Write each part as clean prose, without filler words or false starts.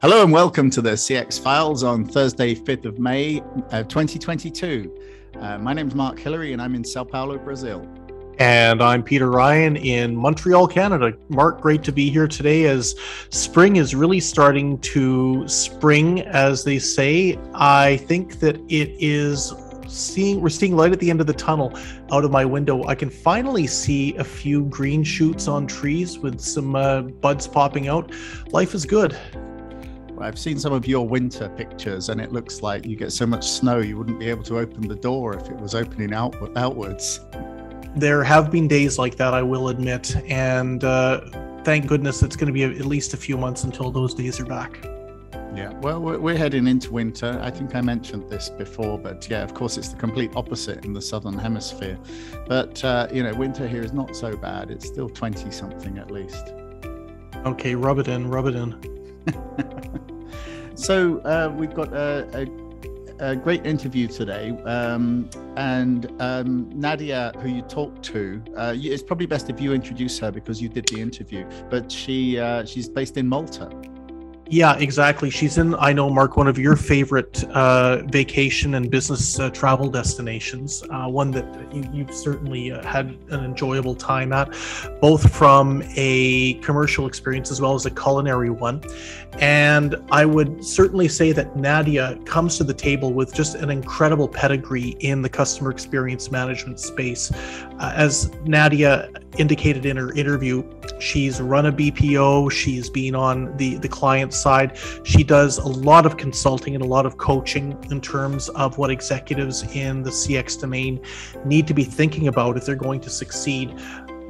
Hello and welcome to the CX Files on Thursday, 5th of May, 2022. My name is Mark Hillary and I'm in Sao Paulo, Brazil. And I'm Peter Ryan in Montreal, Canada. Mark, great to be here today as spring is really starting to spring, as they say. I think that we're seeing light at the end of the tunnel out of my window. I can finally see a few green shoots on trees with some buds popping out. Life is good. I've seen some of your winter pictures and it looks like you get so much snow you wouldn't be able to open the door if it was opening outwards. There have been days like that, I will admit, and thank goodness it's going to be at least a few months until those days are back. Yeah, well, we're heading into winter. I think I mentioned this before, but yeah, of course, it's the complete opposite in the southern hemisphere. But, winter here is not so bad. It's still 20-something at least. Okay, rub it in. So we've got a great interview today, and Nadia, who you talked to, it's probably best if you introduce her because you did the interview, but she's based in Malta. Yeah, exactly. She's in, I know, Mark, one of your favorite vacation and business travel destinations, one that you've certainly had an enjoyable time at, both from a commercial experience as well as a culinary one. And I would certainly say that Nadia comes to the table with just an incredible pedigree in the customer experience management space. As Nadia indicated in her interview, she's run a BPO, she's been on the client side. She does a lot of consulting and a lot of coaching in terms of what executives in the CX domain need to be thinking about if they're going to succeed.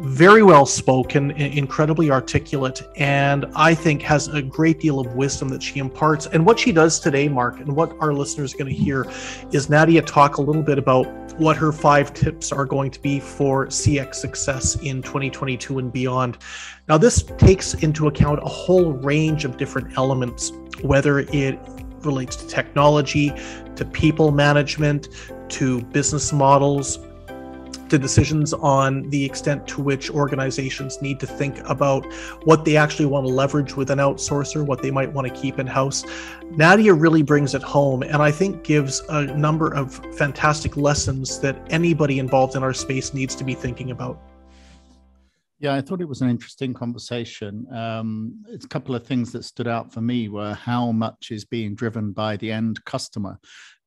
Very well spoken, incredibly articulate, and I think has a great deal of wisdom that she imparts. And what she does today, Mark, and what our listeners are going to hear is Nadia talk a little bit about what her 5 tips are going to be for CX success in 2022 and beyond. Now, this takes into account a whole range of different elements, whether it relates to technology, to people management, to business models, to decisions on the extent to which organizations need to think about what they actually want to leverage with an outsourcer, what they might want to keep in-house. Nadia really brings it home and I think gives a number of fantastic lessons that anybody involved in our space needs to be thinking about. Yeah, I thought it was an interesting conversation. It's a couple of things that stood out for me were how much is being driven by the end customer.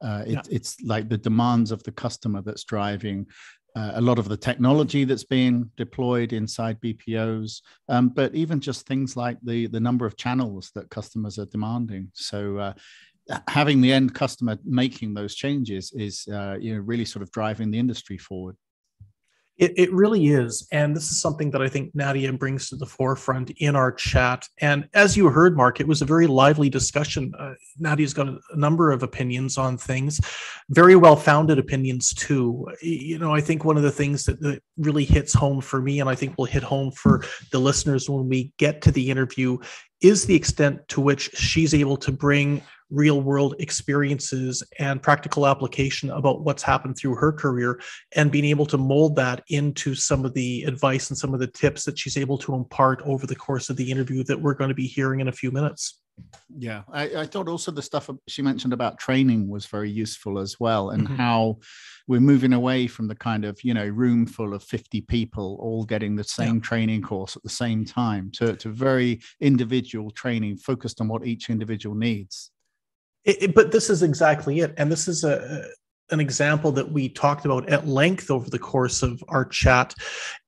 It's like the demands of the customer that's driving a lot of the technology that's being deployed inside BPOs, but even just things like the number of channels that customers are demanding. So having the end customer making those changes is really sort of driving the industry forward. It really is. And this is something that I think Nadia brings to the forefront in our chat. And as you heard, Mark, it was a very lively discussion. Nadia's got a number of opinions on things, very well-founded opinions too. I think one of the things that really hits home for me, and I think will hit home for the listeners when we get to the interview, is the extent to which she's able to bring real world experiences and practical application about what's happened through her career and being able to mold that into some of the advice and some of the tips that she's able to impart over the course of the interview that we're going to be hearing in a few minutes. Yeah, I thought also the stuff she mentioned about training was very useful as well, and how we're moving away from the kind of, room full of 50 people all getting the same training course at the same time to very individual training focused on what each individual needs. But this is exactly it. And this is an example that we talked about at length over the course of our chat.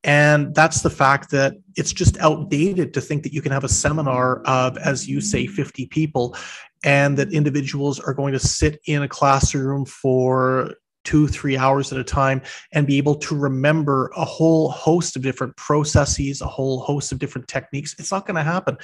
And that's the fact that it's just outdated to think that you can have a seminar of, as you say, 50 people, and that individuals are going to sit in a classroom for 2-3 hours at a time and be able to remember a whole host of different processes, a whole host of different techniques. It's not going to happen.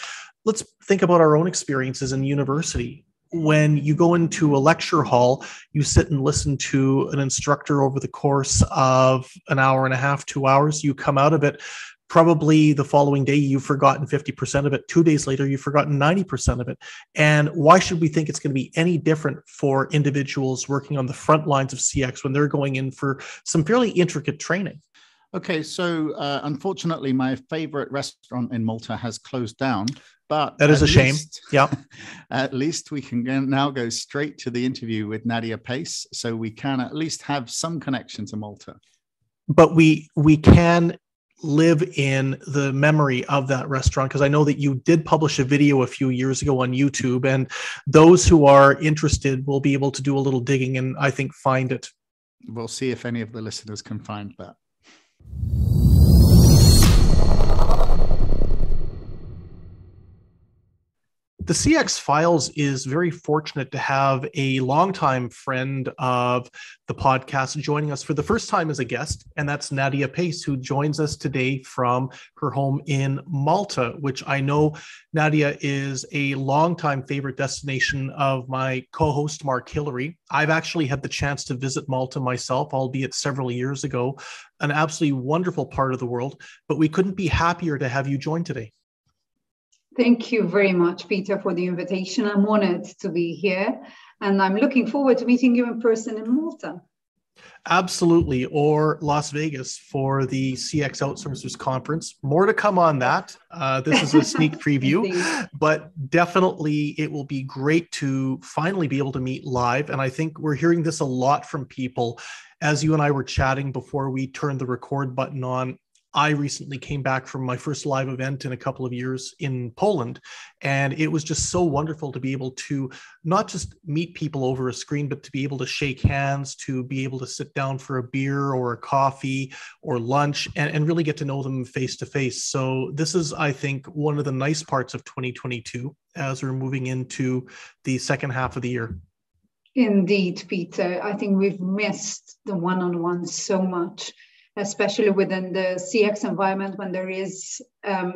Let's think about our own experiences in university. When you go into a lecture hall, you sit and listen to an instructor over the course of an hour and a half, 2 hours. You come out of it, probably the following day, you've forgotten 50% of it. 2 days later, you've forgotten 90% of it. And why should we think it's going to be any different for individuals working on the front lines of CX when they're going in for some fairly intricate training? Okay, so unfortunately, my favorite restaurant in Malta has closed down, but That is a shame. Yeah. At least we can now go straight to the interview with Nadia Pace, so we can at least have some connection to Malta. But we can live in the memory of that restaurant, because I know that you did publish a video a few years ago on YouTube, and those who are interested will be able to do a little digging and I think find it. We'll see if any of the listeners can find that. The CX Files is very fortunate to have a longtime friend of the podcast joining us for the first time as a guest, and that's Nadia Pace, who joins us today from her home in Malta, which I know, Nadia, is a longtime favorite destination of my co-host, Mark Hillary. I've actually had the chance to visit Malta myself, albeit several years ago, an absolutely wonderful part of the world, but we couldn't be happier to have you join today. Thank you very much, Peter, for the invitation. I'm honored to be here, and I'm looking forward to meeting you in person in Malta. Absolutely, or Las Vegas for the CX Outsourcers Conference. More to come on that. This is a sneak preview, but definitely it will be great to finally be able to meet live. And I think we're hearing this a lot from people. As you and I were chatting before we turned the record button on, I recently came back from my first live event in a couple of years in Poland, and it was just so wonderful to be able to not just meet people over a screen, but to be able to shake hands, to be able to sit down for a beer or a coffee or lunch and really get to know them face to face. So this is, I think, one of the nice parts of 2022 as we're moving into the second half of the year. Indeed, Peter. I think we've missed the one-on-one so much, especially within the CX environment when there is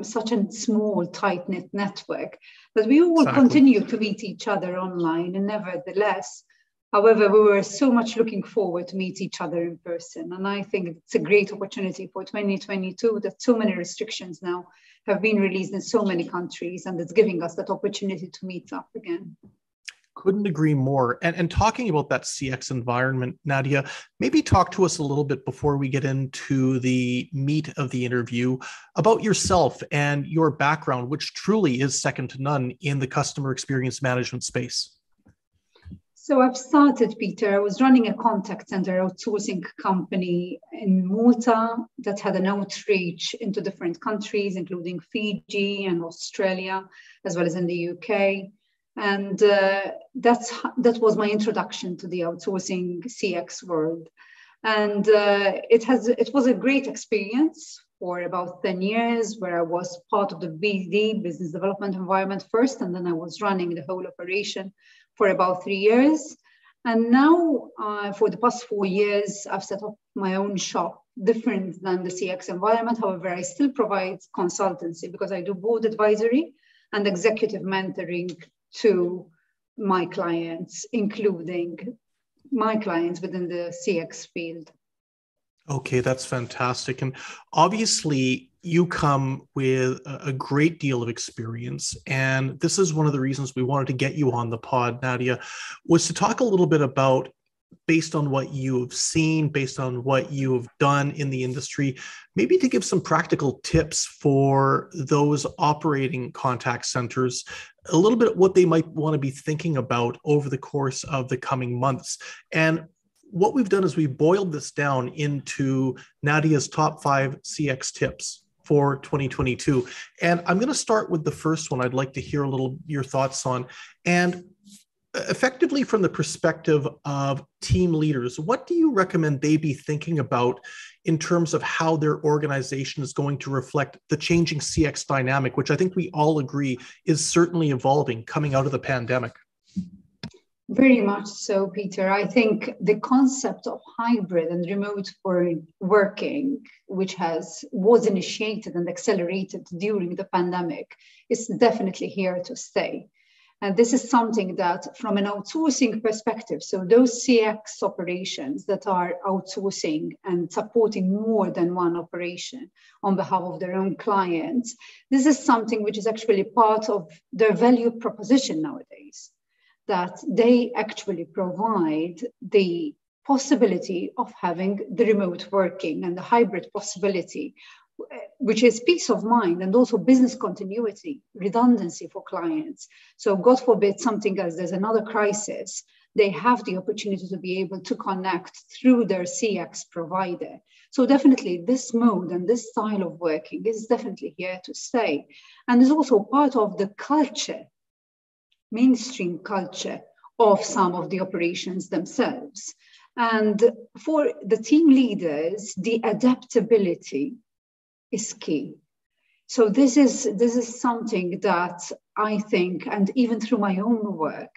such a small, tight-knit network. But we all continue to meet each other online, and nevertheless, however, we were so much looking forward to meet each other in person. And I think it's a great opportunity for 2022 that so many restrictions now have been released in so many countries, and it's giving us that opportunity to meet up again. Couldn't agree more. And talking about that CX environment, Nadia, maybe talk to us a little bit before we get into the meat of the interview about yourself and your background, which truly is second to none in the customer experience management space. So I've started, Peter. I was running a contact center outsourcing company in Malta that had an outreach into different countries, including Fiji and Australia, as well as in the UK. And that was my introduction to the outsourcing CX world. And it was a great experience for about 10 years, where I was part of the BD, business development environment first, and then I was running the whole operation for about 3 years. And now, for the past 4 years, I've set up my own shop, different than the CX environment. However, I still provide consultancy because I do board advisory and executive mentoring to my clients, including my clients within the CX field. Okay, that's fantastic. And obviously, you come with a great deal of experience. And this is one of the reasons we wanted to get you on the pod, Nadia, was to talk a little bit about, based on what you've seen, based on what you have done in the industry, maybe to give some practical tips for those operating contact centers, a little bit what they might want to be thinking about over the course of the coming months. And what we've done is we've boiled this down into Nadia's top 5 CX tips for 2022. And I'm going to start with the first one I'd like to hear a little your thoughts on. And effectively, from the perspective of team leaders, what do you recommend they be thinking about in terms of how their organization is going to reflect the changing CX dynamic, which I think we all agree is certainly evolving coming out of the pandemic? Very much so, Peter. I think the concept of hybrid and remote working, which was initiated and accelerated during the pandemic, is definitely here to stay. And this is something that, from an outsourcing perspective, so those CX operations that are outsourcing and supporting more than one operation on behalf of their own clients, this is something which is actually part of their value proposition nowadays, that they actually provide the possibility of having the remote working and the hybrid possibility, which is peace of mind and also business continuity, redundancy for clients. So God forbid something else, there's another crisis, they have the opportunity to be able to connect through their CX provider. So definitely this mode and this style of working is definitely here to stay. And is also part of the culture, mainstream culture of some of the operations themselves. And for the team leaders, the adaptability is key. So this is something that I think, and even through my own work,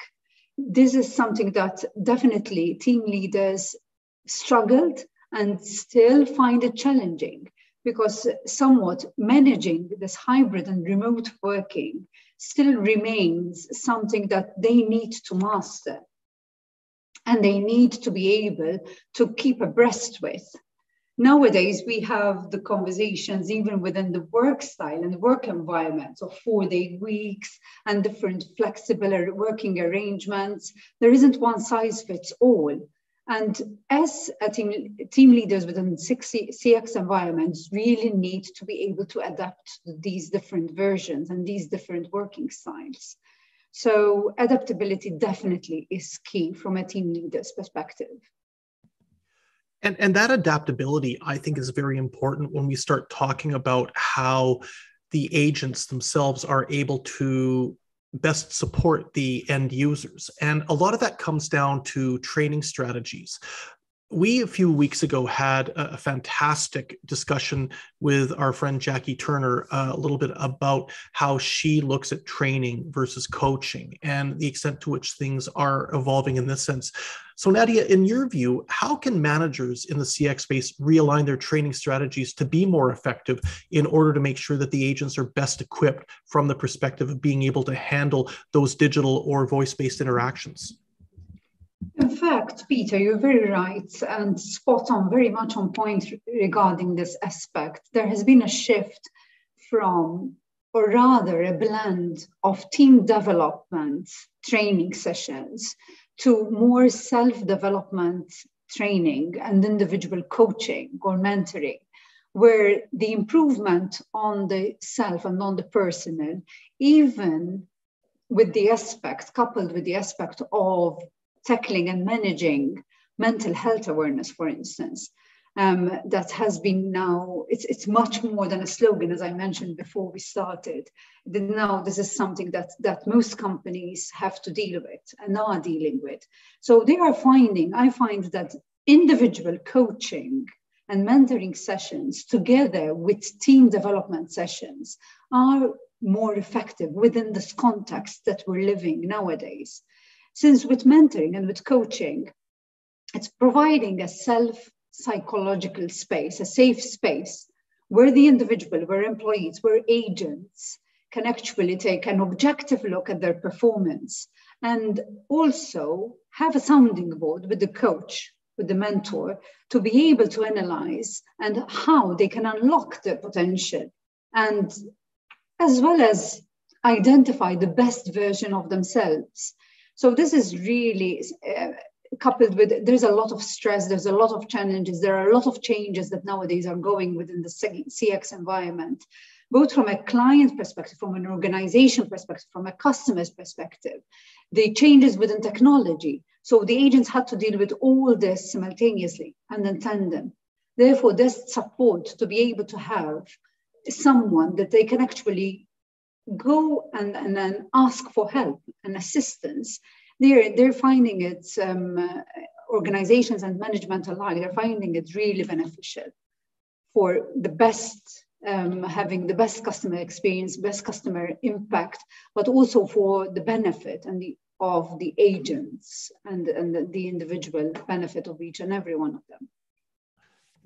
this is something that definitely team leaders struggled and still find it challenging, because somewhat managing this hybrid and remote working still remains something that they need to master and they need to be able to keep abreast with. Nowadays, we have the conversations even within the work style and the work environment of 4-day weeks and different flexible working arrangements. There isn't one size fits all. And as a team leaders within CX environments really need to be able to adapt to these different versions and these different working styles. So adaptability definitely is key from a team leader's perspective. And that adaptability, I think, is very important when we start talking about how the agents themselves are able to best support the end users. And a lot of that comes down to training strategies. We, a few weeks ago, had a fantastic discussion with our friend Jackie Turner, a little bit about how she looks at training versus coaching and the extent to which things are evolving in this sense. So Nadia, in your view, how can managers in the CX space realign their training strategies to be more effective in order to make sure that the agents are best equipped from the perspective of being able to handle those digital or voice-based interactions? In fact, Peter, you're very right and spot on, very much on point regarding this aspect. There has been a shift from, or rather a blend of team development training sessions to more self-development training and individual coaching or mentoring, where the improvement on the self and on the personal, even with the aspect, coupled with the aspect of tackling and managing mental health awareness, for instance, that has been now, it's much more than a slogan, as I mentioned before we started. Now this is something that most companies have to deal with and are dealing with. So I find that individual coaching and mentoring sessions together with team development sessions are more effective within this context that we're living nowadays. Since with mentoring and with coaching, it's providing a self-psychological space, a safe space, where the individual, where employees, where agents can actually take an objective look at their performance and also have a sounding board with the coach, with the mentor, to be able to analyze and how they can unlock their potential and as well as identify the best version of themselves. So this is really coupled with, there's a lot of stress, there's a lot of challenges, there are a lot of changes that nowadays are going within the CX environment, both from a client perspective, from an organization perspective, from a customer's perspective, the changes within technology. So the agents had to deal with all this simultaneously and in tandem. Therefore, there's support to be able to have someone that they can actually go and then ask for help and assistance. They're finding it, organizations and management alike, they're finding it really beneficial for the best, having the best customer experience, best customer impact, but also for the benefit and of the agents and the individual benefit of each and every one of them.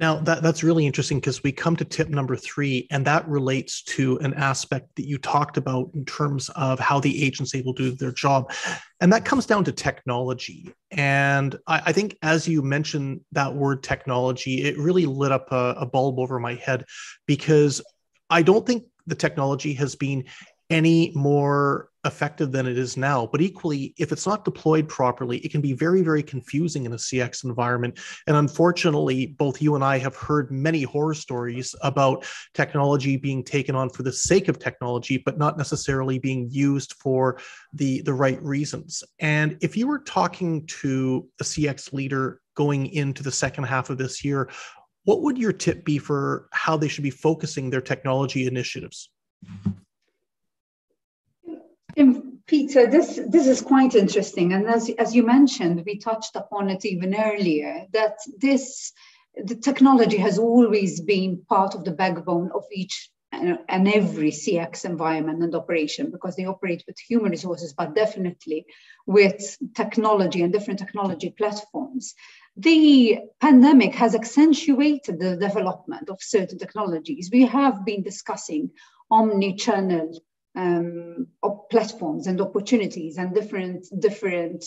Now, that's really interesting because we come to tip number 3, and that relates to an aspect that you talked about in terms of how the agent's able to do their job. And that comes down to technology. And I think as you mentioned that word technology, it really lit up a bulb over my head, because I don't think the technology has been any more effective than it is now. But equally, if it's not deployed properly, it can be very, very confusing in a CX environment. And unfortunately, both you and I have heard many horror stories about technology being taken on for the sake of technology, but not necessarily being used for the right reasons. And if you were talking to a CX leader going into the second half of this year, what would your tip be for how they should be focusing their technology initiatives? Peter, this is quite interesting. And as you mentioned, we touched upon it even earlier, that the technology has always been part of the backbone of each and every CX environment and operation, because they operate with human resources, but definitely with technology and different technology platforms. The pandemic has accentuated the development of certain technologies. We have been discussing omni-channel platforms and opportunities and different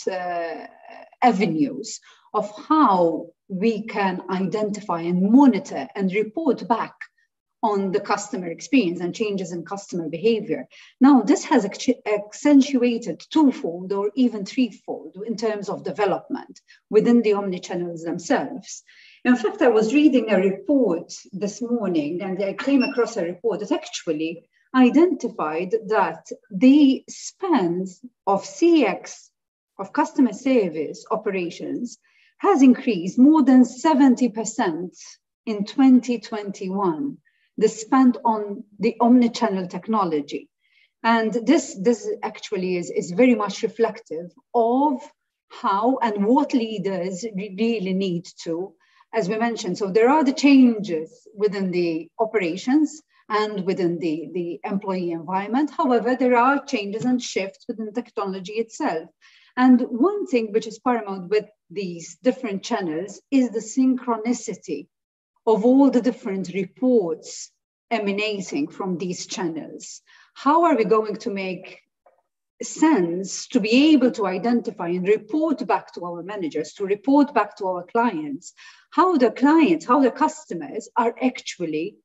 avenues of how we can identify and monitor and report back on the customer experience and changes in customer behavior. Now, this has accentuated twofold or even threefold in terms of development within the omnichannels themselves. In fact, I was reading a report this morning, and I came across a report that actually identified that the spend of CX, of customer service operations, has increased more than 70% in 2021, the spend on the omnichannel technology. And this actually is very much reflective of how and what leaders really need to, as we mentioned. So there are the changes within the operations and within the employee environment. However, there are changes and shifts within the technology itself. And one thing which is paramount with these different channels is the synchronicity of all the different reports emanating from these channels. How are we going to make sense to be able to identify and report back to our managers, to report back to our clients, how the customers are actually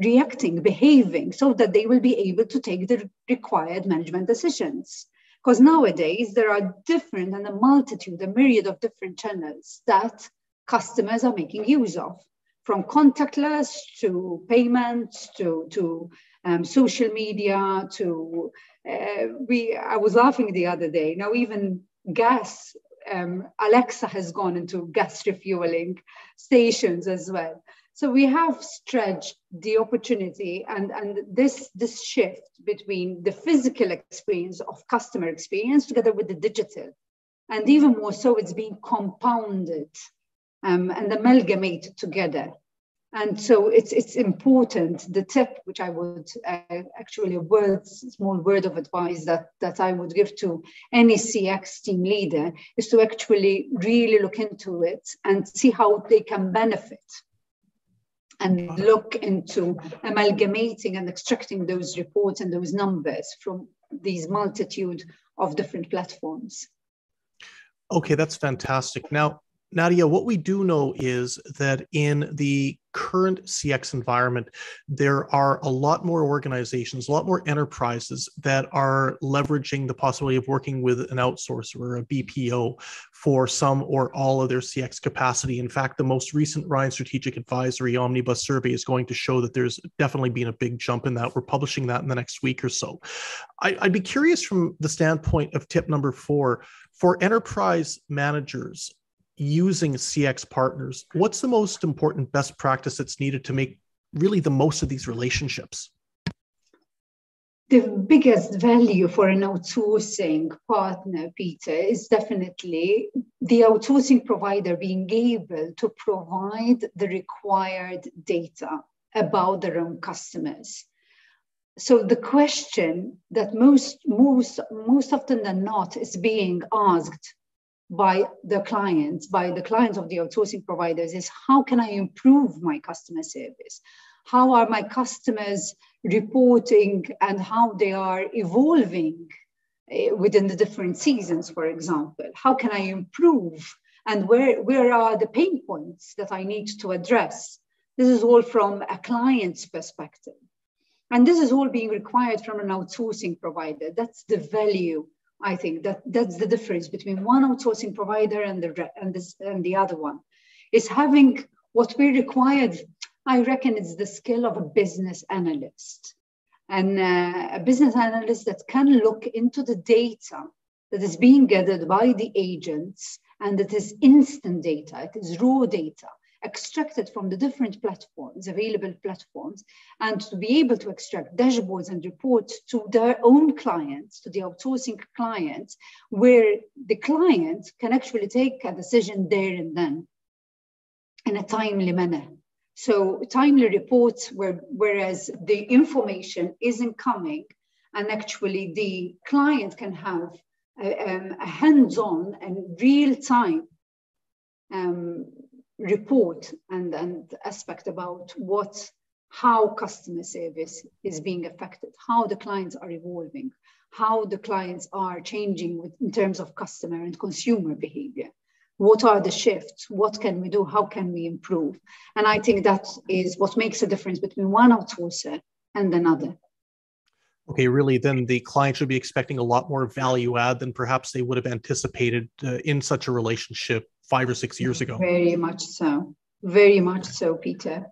reacting, behaving, so that they will be able to take the required management decisions? Because nowadays there are different and a myriad of different channels that customers are making use of, from contactless to payments to social media to I was laughing the other day. Now even gas, Alexa has gone into gas refueling stations as well. So we have stretched the opportunity and this shift between the physical experience of customer experience together with the digital. And even more so, it's being compounded and amalgamated together. And so it's important. The tip, which I would actually small word of advice that I would give to any CX team leader is to actually really look into it and see how they can benefit and look into amalgamating and extracting those reports and those numbers from these multitude of different platforms. Okay, that's fantastic. Now, Nadia, what we do know is that in the current CX environment, there are a lot more organizations, a lot more enterprises that are leveraging the possibility of working with an outsourcer or a BPO for some or all of their CX capacity. In fact, the most recent Ryan Strategic Advisory Omnibus survey is going to show that there's definitely been a big jump in that. We're publishing that in the next week or so. I'd be curious from the standpoint of tip number 4, for enterprise managers using CX partners, what's the most important best practice that's needed to make really the most of these relationships? The biggest value for an outsourcing partner, Peter, is definitely the outsourcing provider being able to provide the required data about their own customers. So the question that most often than not is being asked by the clients of the outsourcing providers is, how can I improve my customer service? How are my customers reporting and how they are evolving within the different seasons, for example? How can I improve? And where are the pain points that I need to address? This is all from a client's perspective. And this is all being required from an outsourcing provider. That's the value, I think, that's the difference between one outsourcing provider and the other one. Is having what we required, I reckon it's the skill of a business analyst. And a business analyst that can look into the data that is being gathered by the agents, and that is instant data, it is raw data, extracted from the different platforms, available platforms, and to be able to extract dashboards and reports to their own clients, to the outsourcing clients, where the client can actually take a decision there and then in a timely manner. So timely reports, whereas the information isn't coming, and actually the client can have a hands-on and real-time report and aspect about how customer service is being affected, how the clients are evolving, how the clients are changing in terms of customer and consumer behavior. What are the shifts? What can we do? How can we improve? And I think that is what makes a difference between one outsourcer and another. Okay, really, then the client should be expecting a lot more value add than perhaps they would have anticipated in such a relationship 5 or 6 years ago. Very much so, Peter.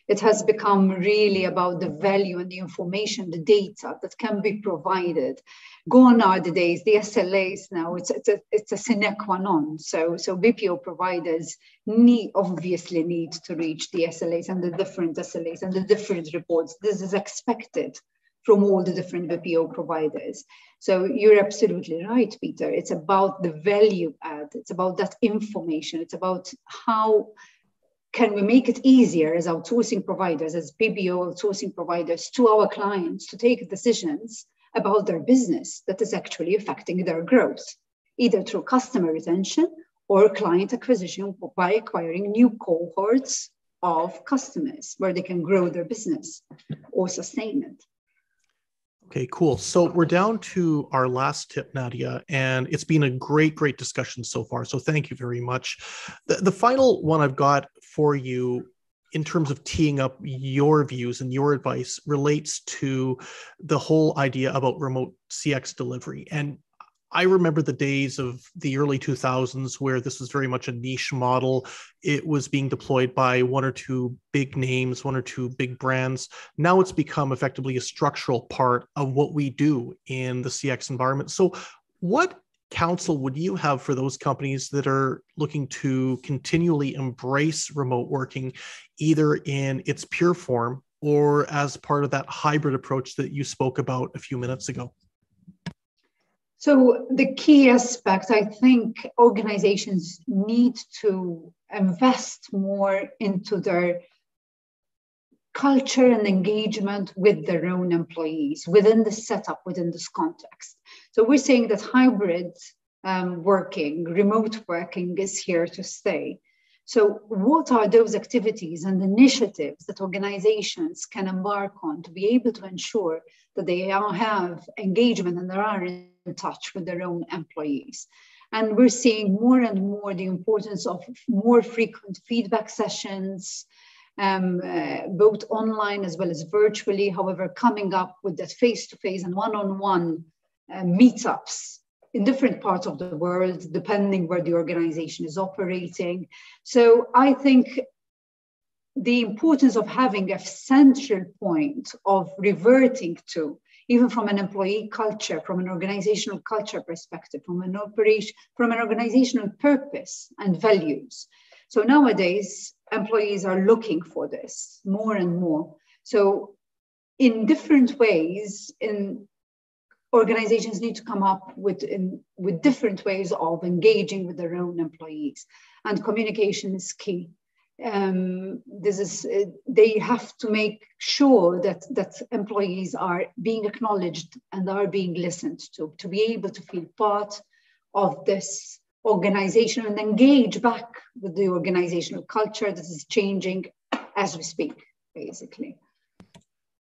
It has become really about the value and the information, the data that can be provided. Gone are the days, the SLAs now, it's a sine qua non. So BPO providers obviously need to reach the SLAs and the different SLAs and the different reports. This is expected from all the different BPO providers. So you're absolutely right, Peter. It's about the value add. It's about that information. It's about how can we make it easier as outsourcing providers, as BPO outsourcing providers to our clients to take decisions about their business that is actually affecting their growth, either through customer retention or client acquisition by acquiring new cohorts of customers where they can grow their business or sustain it. Okay, cool. So we're down to our last tip, Nadia, and it's been a great discussion so far. So thank you very much. The final one I've got for you in terms of teeing up your views and your advice relates to the whole idea about remote CX delivery. And I remember the days of the early 2000s where this was very much a niche model. It was being deployed by one or two big names, one or two big brands. Now it's become effectively a structural part of what we do in the CX environment. So what counsel would you have for those companies that are looking to continually embrace remote working, either in its pure form or as part of that hybrid approach that you spoke about a few minutes ago? So the key aspect, I think organizations need to invest more into their culture and engagement with their own employees within the setup, within this context. So we're saying that hybrid working, remote working is here to stay. So what are those activities and initiatives that organizations can embark on to be able to ensure that they have engagement and they are in touch with their own employees? And we're seeing more and more the importance of more frequent feedback sessions, both online as well as virtually, however, coming up with that face-to-face and one-on-one meetups in different parts of the world, depending where the organization is operating. So I think the importance of having a central point of reverting to, even from an employee culture, from an organizational culture perspective, from an organizational purpose and values. So nowadays, employees are looking for this more and more. So in different ways, organizations need to come up with different ways of engaging with their own employees, and communication is key. They have to make sure that employees are being acknowledged and are being listened to be able to feel part of this organization and engage back with the organizational culture that is changing as we speak, basically.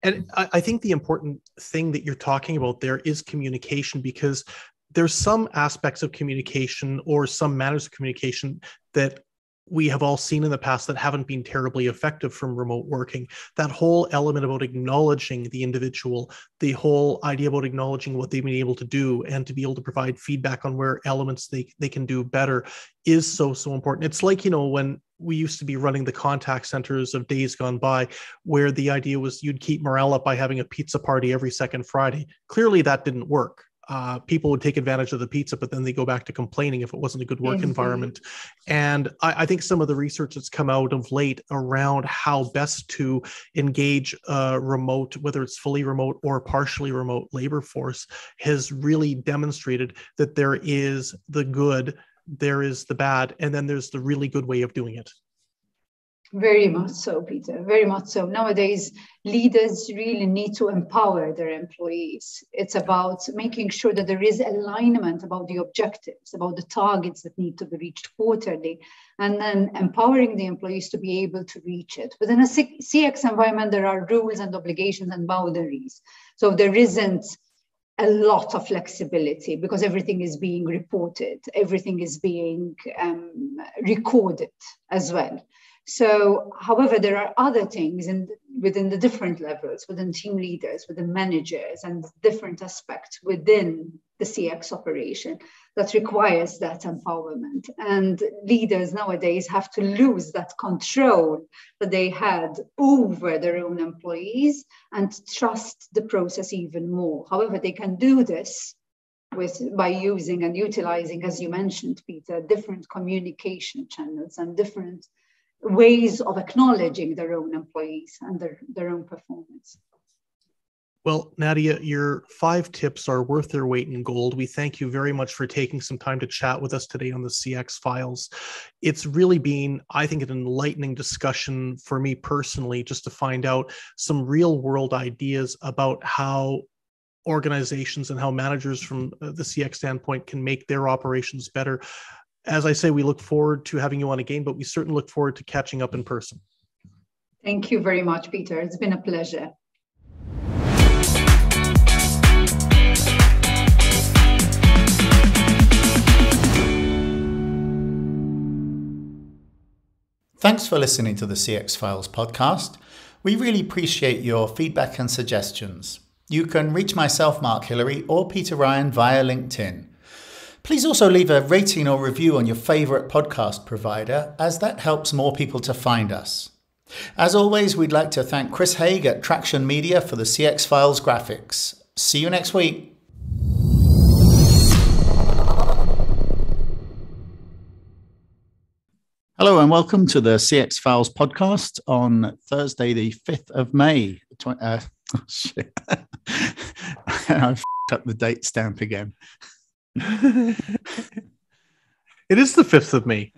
And I think the important thing that you're talking about there is communication, because there's some aspects of communication or some matters of communication that we have all seen in the past that haven't been terribly effective from remote working. That whole element about acknowledging the individual, the whole idea about acknowledging what they've been able to do and to be able to provide feedback on where elements they can do better is so important. It's like, when we used to be running the contact centers of days gone by, where the idea was you'd keep morale up by having a pizza party every second Friday. Clearly that didn't work. People would take advantage of the pizza, but then they go back to complaining if it wasn't a good work environment. And I think some of the research that's come out of late around how best to engage remote, whether it's fully remote or partially remote labor force, has really demonstrated that there is the good, there is the bad, and then there's the really good way of doing it. Very much so, Peter, very much so. Nowadays, leaders really need to empower their employees. It's about making sure that there is alignment about the objectives, about the targets that need to be reached quarterly, and then empowering the employees to be able to reach it. Within a CX environment, there are rules and obligations and boundaries. So there isn't a lot of flexibility because everything is being reported, everything is being recorded as well. So, however, there are other things within the different levels, within team leaders, within managers, and different aspects within the CX operation that requires that empowerment. And leaders nowadays have to lose that control that they had over their own employees and trust the process even more. However, they can do this by using and utilizing, as you mentioned, Peter, different communication channels and different ways of acknowledging their own employees and their own performance. Well, Nadia, your 5 tips are worth their weight in gold. We thank you very much for taking some time to chat with us today on the CX Files. It's really been, I think, an enlightening discussion for me personally, just to find out some real world ideas about how organizations and how managers from the CX standpoint can make their operations better. As I say, we look forward to having you on again, but we certainly look forward to catching up in person. Thank you very much, Peter. It's been a pleasure. Thanks for listening to the CX Files podcast. We really appreciate your feedback and suggestions. You can reach myself, Mark Hillary, or Peter Ryan via LinkedIn. Please also leave a rating or review on your favorite podcast provider, as that helps more people to find us. As always, we'd like to thank Chris Haig at Traction Media for the CX Files graphics. See you next week. Hello and welcome to the CX Files podcast on Thursday, the 5th of May. Shit. I f***ed up the date stamp again. It is the 5th of May.